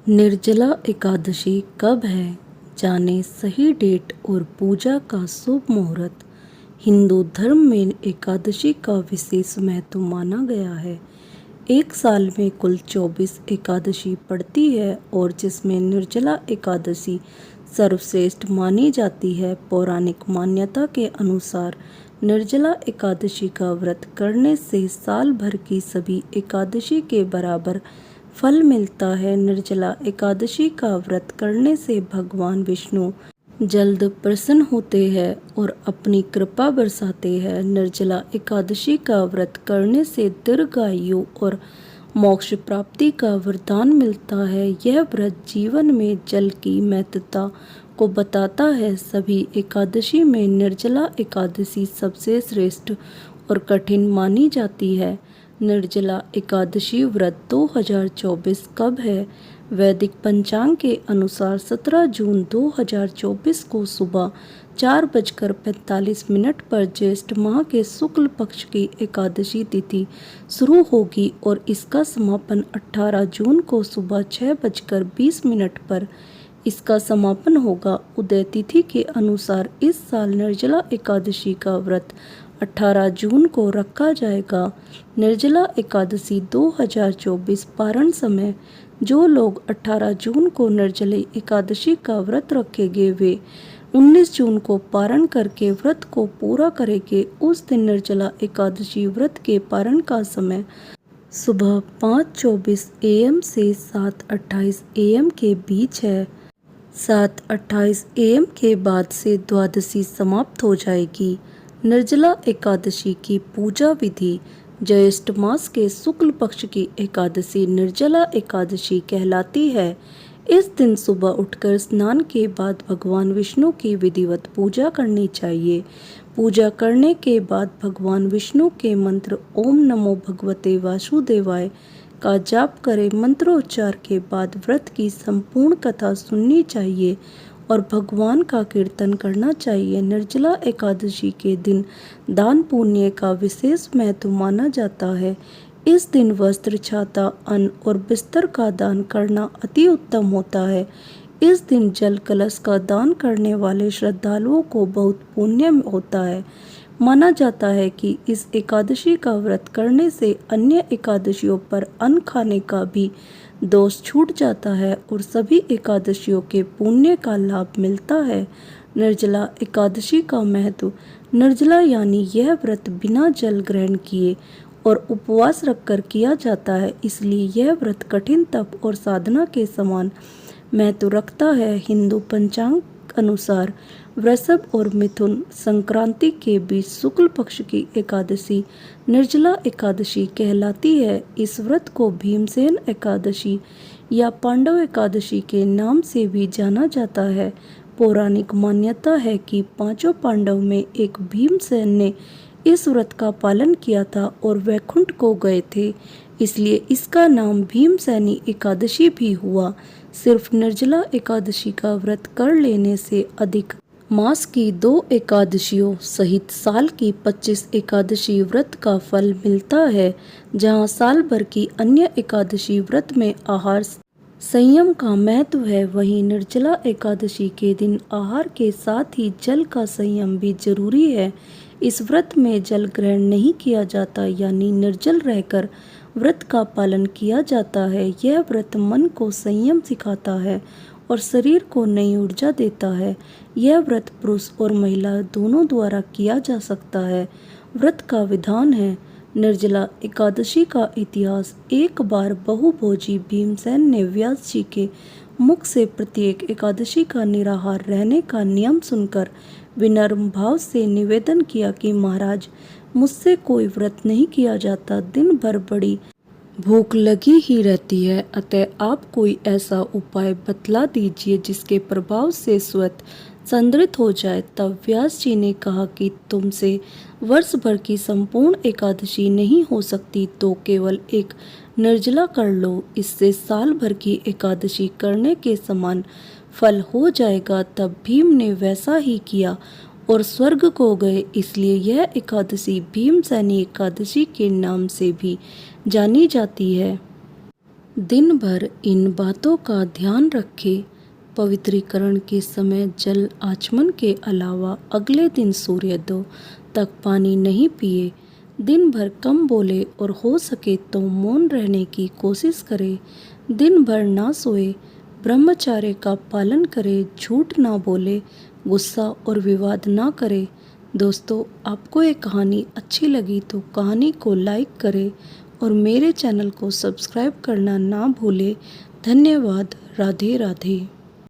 निर्जला एकादशी कब है, जाने सही डेट और पूजा का शुभ मुहूर्त। हिंदू धर्म में एकादशी का विशेष महत्व माना गया है। एक साल में कुल 24 एकादशी पड़ती है और जिसमें निर्जला एकादशी सर्वश्रेष्ठ मानी जाती है। पौराणिक मान्यता के अनुसार निर्जला एकादशी का व्रत करने से साल भर की सभी एकादशी के बराबर फल मिलता है। निर्जला एकादशी का व्रत करने से भगवान विष्णु जल्द प्रसन्न होते हैं और अपनी कृपा बरसाते हैं। निर्जला एकादशी का व्रत करने से दीर्घायु और मोक्ष प्राप्ति का वरदान मिलता है। यह व्रत जीवन में जल की महत्ता को बताता है। सभी एकादशी में निर्जला एकादशी सबसे श्रेष्ठ और कठिन मानी जाती है। निर्जला एकादशी व्रत 2024 कब है? वैदिक पंचांग के अनुसार 17 जून 2024 को सुबह 4:45 पर ज्येष्ठ माह के शुक्ल पक्ष की एकादशी तिथि शुरू होगी और इसका समापन 18 जून को सुबह 6:20 पर इसका समापन होगा। उदय तिथि के अनुसार इस साल निर्जला एकादशी का व्रत 18 जून को रखा जाएगा। निर्जला एकादशी 2024 पारण समय। जो लोग 18 जून को निर्जला एकादशी का व्रत रखेंगे वे 19 जून को पारण करके व्रत को पूरा करेंगे। उस दिन निर्जला एकादशी व्रत के पारण का समय सुबह 5:24 AM से 7:28 AM के बीच है। 7:28 AM के बाद से द्वादशी समाप्त हो जाएगी। निर्जला एकादशी की पूजा विधि। ज्येष्ठ मास के शुक्ल पक्ष की एकादशी निर्जला एकादशी कहलाती है। इस दिन सुबह उठकर स्नान के बाद भगवान विष्णु की विधिवत पूजा करनी चाहिए। पूजा करने के बाद भगवान विष्णु के मंत्र ओम नमो भगवते वासुदेवाय का जाप करें। मंत्रोच्चार के बाद व्रत की संपूर्ण कथा सुननी चाहिए और भगवान का कीर्तन करना चाहिए। निर्जला एकादशी के दिन दान पुण्य का विशेष महत्व माना जाता है। इस दिन वस्त्र, छाता, अन्न और बिस्तर का दान करना अति उत्तम होता है। इस दिन जल कलश का दान करने वाले श्रद्धालुओं को बहुत पुण्य होता है। माना जाता है कि इस एकादशी का व्रत करने से अन्य एकादशियों पर अन्न खाने का भी दोष छूट जाता है और सभी एकादशियों के पुण्य का लाभ मिलता है। निर्जला एकादशी का महत्व। निर्जला यानी यह व्रत बिना जल ग्रहण किए और उपवास रखकर किया जाता है, इसलिए यह व्रत कठिन तप और साधना के समान महत्व रखता है। हिंदू पंचांग अनुसार वृषभ और मिथुन संक्रांति के बीच शुक्ल पक्ष की एकादशी निर्जला एकादशी कहलाती है। इस व्रत को भीमसेन एकादशी या पांडव एकादशी के नाम से भी जाना जाता है। पौराणिक मान्यता है कि पांचों पांडव में एक भीमसेन ने इस व्रत का पालन किया था और वैकुंठ को गए थे, इसलिए इसका नाम भीमसेनी एकादशी भी हुआ। सिर्फ निर्जला एकादशी का व्रत कर लेने से अधिक मास की 2 एकादशियों सहित साल की 25 एकादशी व्रत का फल मिलता है। जहां साल भर की अन्य एकादशी व्रत में आहार संयम का महत्व है, वहीं निर्जला एकादशी के दिन आहार के साथ ही जल का संयम भी जरूरी है। इस व्रत में जल ग्रहण नहीं किया जाता, यानी निर्जल रहकर व्रत का पालन किया जाता है। यह व्रत मन को संयम सिखाता है और शरीर को नई ऊर्जा देता है। यह व्रत पुरुष और महिला दोनों द्वारा किया जा सकता है। व्रत का विधान है। निर्जला एकादशी का इतिहास। एक बार बहुभोजी भीमसेन ने व्यास जी के मुख से प्रत्येक एकादशी का निराहार रहने का नियम सुनकर विनम्र भाव से निवेदन किया कि महाराज, मुझसे कोई व्रत नहीं किया जाता। दिन भर बड़ी भूख लगी ही रहती है, अतः आप कोई ऐसा उपाय बतला दीजिए जिसके प्रभाव से स्वत संतृप्त हो जाए। तब व्यास जी ने कहा कि तुमसे वर्ष भर की संपूर्ण एकादशी नहीं हो सकती तो केवल एक निर्जला कर लो, इससे साल भर की एकादशी करने के समान फल हो जाएगा। तब भीम ने वैसा ही किया और स्वर्ग को गए। इसलिए यह एकादशी भीमसेनी एकादशी के नाम से भी जानी जाती है। दिन भर इन बातों का ध्यान रखें। पवित्रीकरण के समय जल आचमन के अलावा अगले दिन सूर्योदय तक पानी नहीं पिए। दिन भर कम बोले और हो सके तो मौन रहने की कोशिश करें। दिन भर ना सोए, ब्रह्मचर्य का पालन करें, झूठ ना बोले, गुस्सा और विवाद ना करें। दोस्तों, आपको ये कहानी अच्छी लगी तो कहानी को लाइक करें और मेरे चैनल को सब्सक्राइब करना ना भूलें। धन्यवाद। राधे राधे।